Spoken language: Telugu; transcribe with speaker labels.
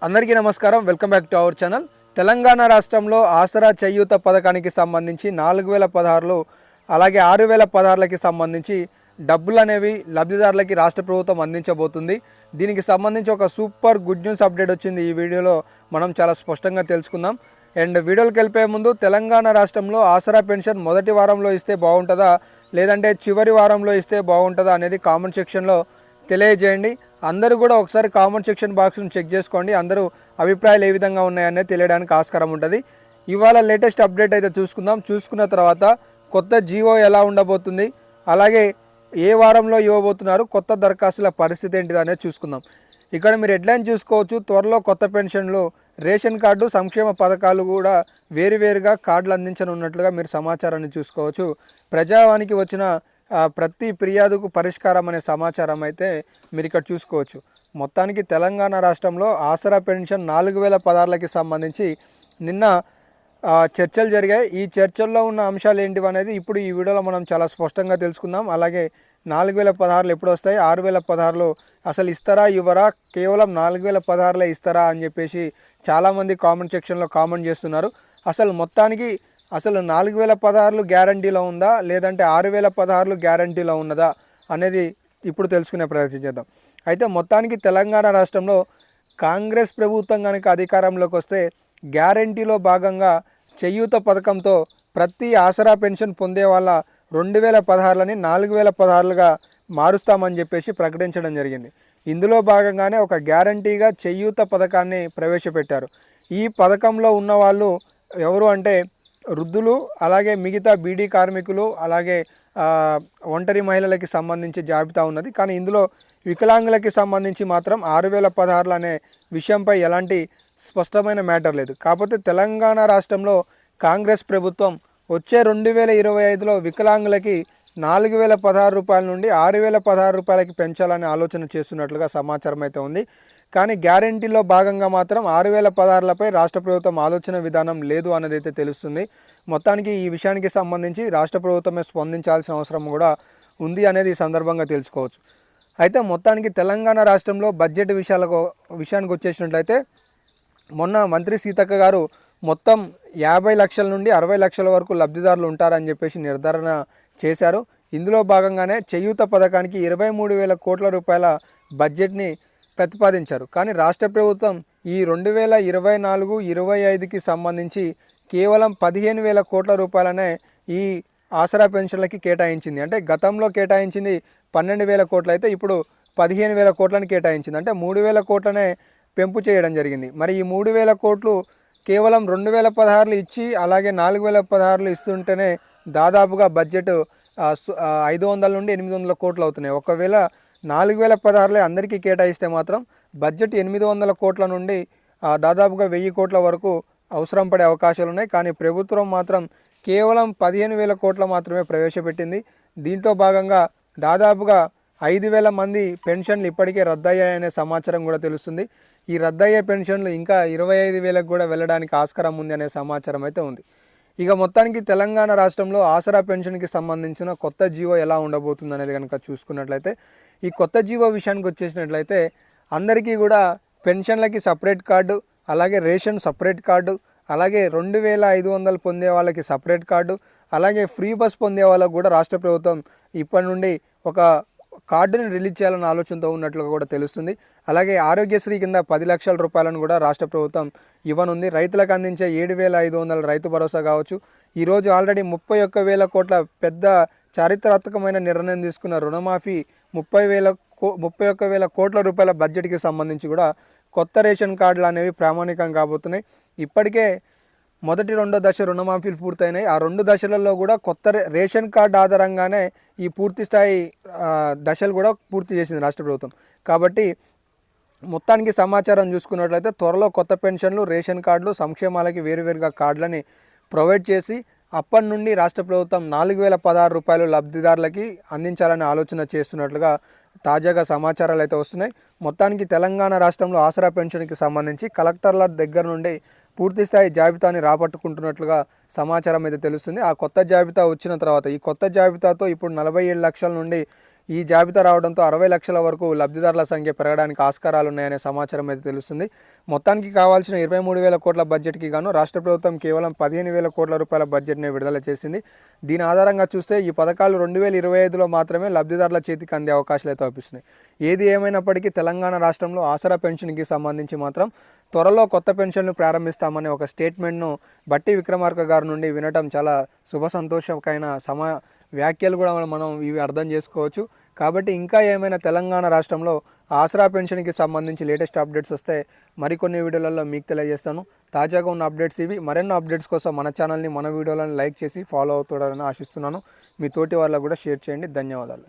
Speaker 1: అందరికీ నమస్కారం. Welcome back to our channel. Telangana రాష్ట్రంలో ఆసరా చేయూత పథకానికి సంబంధించి 4016లో అలాగే 6016లకి సంబంధించి డబ్బులు అనేవి లబ్ధిదారులకి రాష్ట్ర ప్రభుత్వం అందించబోతుంది. దీనికి సంబంధించి ఒక సూపర్ గుడ్ న్యూస్ అప్డేట్ వచ్చింది. ఈ వీడియోలో మనం చాలా స్పష్టంగా తెలుసుకుందాం. అండ్ వీడియోకి వెళ్ళిపోయే ముందు తెలంగాణ రాష్ట్రంలో ఆసరా పెన్షన్ మొదటి వారంలో ఇస్తే బాగుంటుందా లేదంటే చివరి వారంలో ఇస్తే బాగుంటుందా అనేది కామెంట్ సెక్షన్లో తెలియజేయండి. అందరూ కూడా ఒకసారి కామెంట్ సెక్షన్ బాక్స్ను చెక్ చేసుకోండి. అందరూ అభిప్రాయాలు ఏ విధంగా ఉన్నాయనేది తెలియడానికి ఆస్కారం ఉంటుంది. ఇవాళ లేటెస్ట్ అప్డేట్ అయితే చూసుకున్న తర్వాత కొత్త జీవో ఎలా ఉండబోతుంది, అలాగే ఏ వారంలో ఇవ్వబోతున్నారు, కొత్త దరఖాస్తుల పరిస్థితి ఏంటిది అనేది చూసుకుందాం. ఇక్కడ మీరు హెడ్లైన్ చూసుకోవచ్చు. త్వరలో కొత్త పెన్షన్లు, రేషన్ కార్డు, సంక్షేమ పథకాలు కూడా వేరువేరుగా కార్డులు అందించనున్నట్లుగా మీరు సమాచారాన్ని చూసుకోవచ్చు. ప్రజావానికి వచ్చిన ప్రతి ఫిర్యాదుకు పరిష్కారం అనే సమాచారం అయితే మీరు ఇక్కడ చూసుకోవచ్చు. మొత్తానికి తెలంగాణ రాష్ట్రంలో ఆసరా పెన్షన్ 4016లకి సంబంధించి నిన్న చర్చలు జరిగాయి. ఈ చర్చల్లో ఉన్న అంశాలు ఏంటివి అనేది ఇప్పుడు ఈ వీడియోలో మనం చాలా స్పష్టంగా తెలుసుకుందాం. అలాగే 4016 ఎప్పుడు వస్తాయి, 6016లో అసలు ఇస్తారా ఇవ్వరా, కేవలం 4016లే ఇస్తారా అని చెప్పేసి చాలామంది కామెంట్ సెక్షన్లో కామెంట్ చేస్తున్నారు. అసలు మొత్తానికి 4016 గ్యారంటీలో ఉందా లేదంటే 6016 గ్యారంటీలో ఉన్నదా అనేది ఇప్పుడు తెలుసుకునే ప్రయత్నం చేద్దాం. అయితే మొత్తానికి తెలంగాణ రాష్ట్రంలో కాంగ్రెస్ ప్రభుత్వం కనుక అధికారంలోకి వస్తే గ్యారంటీలో భాగంగా చేయూత పథకంతో ప్రతి ఆసరా పెన్షన్ పొందే వాళ్ళ 2016లని 4016లుగా మారుస్తామని చెప్పేసి ప్రకటించడం జరిగింది. ఇందులో భాగంగానే ఒక గ్యారంటీగా చేయూత పథకాన్ని ప్రవేశపెట్టారు. ఈ పథకంలో ఉన్న వాళ్ళు ఎవరు అంటే వృద్ధులు, అలాగే మిగతా బీడీ కార్మికులు, అలాగే ఒంటరి మహిళలకి సంబంధించి జాబితా ఉన్నది. కానీ ఇందులో వికలాంగులకి సంబంధించి మాత్రం 6016 అనే విషయంపై ఎలాంటి స్పష్టమైన మ్యాటర్ లేదు. కాకపోతే తెలంగాణ రాష్ట్రంలో కాంగ్రెస్ ప్రభుత్వం వచ్చే 2025లో వికలాంగులకి 4016 రూపాయల నుండి 6016 రూపాయలకి పెంచాలనే ఆలోచన చేస్తున్నట్లుగా సమాచారం అయితే ఉంది. కానీ గ్యారంటీలో భాగంగా మాత్రం 6016లపై రాష్ట్ర ప్రభుత్వం ఆలోచన విధానం లేదు అన్నది అయితే తెలుస్తుంది. మొత్తానికి ఈ విషయానికి సంబంధించి రాష్ట్ర ప్రభుత్వమే స్పందించాల్సిన అవసరం కూడా ఉంది అనేది ఈ సందర్భంగా తెలుసుకోవచ్చు. అయితే మొత్తానికి తెలంగాణ రాష్ట్రంలో బడ్జెట్ విషయానికి వచ్చేసినట్లయితే మొన్న మంత్రి సీతక్క గారు మొత్తం 50 లక్షల నుండి 60 లక్షల వరకు లబ్ధిదారులు ఉంటారని చెప్పేసి నిర్ధారణ చేశారు. ఇందులో భాగంగానే చేయూత పథకానికి 23,000 కోట్ల రూపాయల బడ్జెట్ని ప్రతిపాదించారు. కానీ రాష్ట్ర ప్రభుత్వం ఈ 2024-25కి సంబంధించి కేవలం 15,000 కోట్ల రూపాయలనే ఈ ఆసరా పెన్షన్లకి కేటాయించింది. అంటే గతంలో కేటాయించింది 12,000 కోట్లు అయితే ఇప్పుడు 15,000 కోట్లని కేటాయించింది. అంటే 3,000 కోట్లనే పెంపు చేయడం జరిగింది. మరి ఈ 3,000 కోట్లు కేవలం 2016 ఇచ్చి అలాగే 4016 ఇస్తుంటేనే దాదాపుగా బడ్జెట్ 500 నుండి 800 కోట్లు అవుతున్నాయి. ఒకవేళ 4016 అందరికీ కేటాయిస్తే మాత్రం బడ్జెట్ 800 కోట్ల నుండి దాదాపుగా 1000 కోట్ల వరకు అవసరం పడే అవకాశాలు ఉన్నాయి. కానీ ప్రభుత్వం మాత్రం కేవలం 15,000 కోట్ల మాత్రమే ప్రవేశపెట్టింది. దీంట్లో భాగంగా దాదాపుగా 5,000 మంది పెన్షన్లు ఇప్పటికే రద్దయ్యాయనే సమాచారం కూడా తెలుస్తుంది. ఈ రద్దయ్యే పెన్షన్లు ఇంకా 25,000కు కూడా వెళ్ళడానికి ఆస్కారం ఉంది అనే సమాచారం అయితే ఉంది. ఇక మొత్తానికి తెలంగాణ రాష్ట్రంలో ఆసరా పెన్షన్కి సంబంధించిన కొత్త జీవో ఎలా ఉండబోతుంది అనేది కనుక చూసుకున్నట్లయితే, ఈ కొత్త జీవో విషయానికి వచ్చేసినట్లయితే అందరికీ కూడా పెన్షన్లకి సపరేట్ కార్డు, అలాగే రేషన్ సపరేట్ కార్డు, అలాగే 2,500 పొందే వాళ్ళకి సపరేట్ కార్డు, అలాగే ఫ్రీ బస్ పొందే వాళ్ళకు కూడా రాష్ట్ర ప్రభుత్వం ఇప్పటి నుండి ఒక కార్డుని రిలీజ్ చేయాలన్న ఆలోచనతో ఉన్నట్లుగా కూడా తెలుస్తుంది. అలాగే ఆరోగ్యశ్రీ కింద 10 లక్షల రూపాయలను కూడా రాష్ట్ర ప్రభుత్వం ఇవ్వనుంది. రైతులకు అందించే 7,500 రైతు భరోసా కావచ్చు. ఈరోజు ఆల్రెడీ 31,000 కోట్ల పెద్ద చారిత్రాత్మకమైన నిర్ణయం తీసుకున్న రుణమాఫీ 31,000 కోట్ల రూపాయల బడ్జెట్కి సంబంధించి కూడా కొత్త రేషన్ కార్డులు అనేవి ప్రామాణికం కాబోతున్నాయి. ఇప్పటికే మొదటి 2వ దశ రుణమాఫీలు పూర్తయినాయి. ఆ 2 దశలలో కూడా కొత్త రేషన్ కార్డు ఆధారంగానే ఈ పూర్తి స్థాయి దశలు కూడా పూర్తి చేసింది రాష్ట్ర ప్రభుత్వం. కాబట్టి మొత్తానికి సమాచారం చూసుకున్నట్లయితే త్వరలో కొత్త పెన్షన్లు, రేషన్ కార్డులు, సంక్షేమాలకి వేరువేరుగా కార్డులని ప్రొవైడ్ చేసి అప్పటి నుండి రాష్ట్ర ప్రభుత్వం 4,016 రూపాయలు లబ్ధిదారులకి అందించాలని ఆలోచన చేస్తున్నట్లుగా తాజాగా సమాచారాలు అయితే వస్తున్నాయి. మొత్తానికి తెలంగాణ రాష్ట్రంలో ఆసరా పెన్షన్కి సంబంధించి కలెక్టర్ల దగ్గర నుండి పూర్తిస్థాయి జాబితాని రాబట్టుకుంటున్నట్లుగా సమాచారం అయితే తెలుస్తుంది. ఆ కొత్త జాబితా వచ్చిన తర్వాత ఈ కొత్త జాబితాతో ఇప్పుడు 47 లక్షల నుండి ఈ జాబితా రావడంతో 60 లక్షల వరకు లబ్ధిదారుల సంఖ్య పెరగడానికి ఆస్కారాలు ఉన్నాయనే సమాచారం అయితే తెలుస్తుంది. మొత్తానికి కావాల్సిన 23,000 కోట్ల బడ్జెట్కి గాను రాష్ట్ర ప్రభుత్వం కేవలం 15,000 కోట్ల రూపాయల బడ్జెట్ని విడుదల చేసింది. దీని ఆధారంగా చూస్తే ఈ పథకాలు 2025లో మాత్రమే లబ్ధిదారుల చేతికి అందే అవకాశాలు అయితే కనిపిస్తున్నాయి. ఏది ఏమైనప్పటికీ తెలంగాణ రాష్ట్రంలో ఆసరా పెన్షన్కి సంబంధించి మాత్రం త్వరలో కొత్త పెన్షన్లు ప్రారంభిస్తామనే ఒక స్టేట్మెంట్ను బట్టి విక్రమార్క గారి నుండి వినటం చాలా శుభ సంతోషకమైన వ్యాఖ్యలు కూడా మనం ఇవి అర్థం చేసుకోవచ్చు. కాబట్టి ఇంకా ఏమైనా తెలంగాణ రాష్ట్రంలో ఆసరా పెన్షన్కి సంబంధించి లేటెస్ట్ అప్డేట్స్ వస్తే మరికొన్ని వీడియోలలో మీకు తెలియజేస్తాను. తాజాగా ఉన్న అప్డేట్స్ ఇవి. మరెన్నో అప్డేట్స్ కోసం మన ఛానల్ని మన వీడియోలను లైక్ చేసి ఫాలో అవుతారని ఆశిస్తున్నాను. మీ తోటి వాళ్ళకు కూడా షేర్ చేయండి. ధన్యవాదాలు.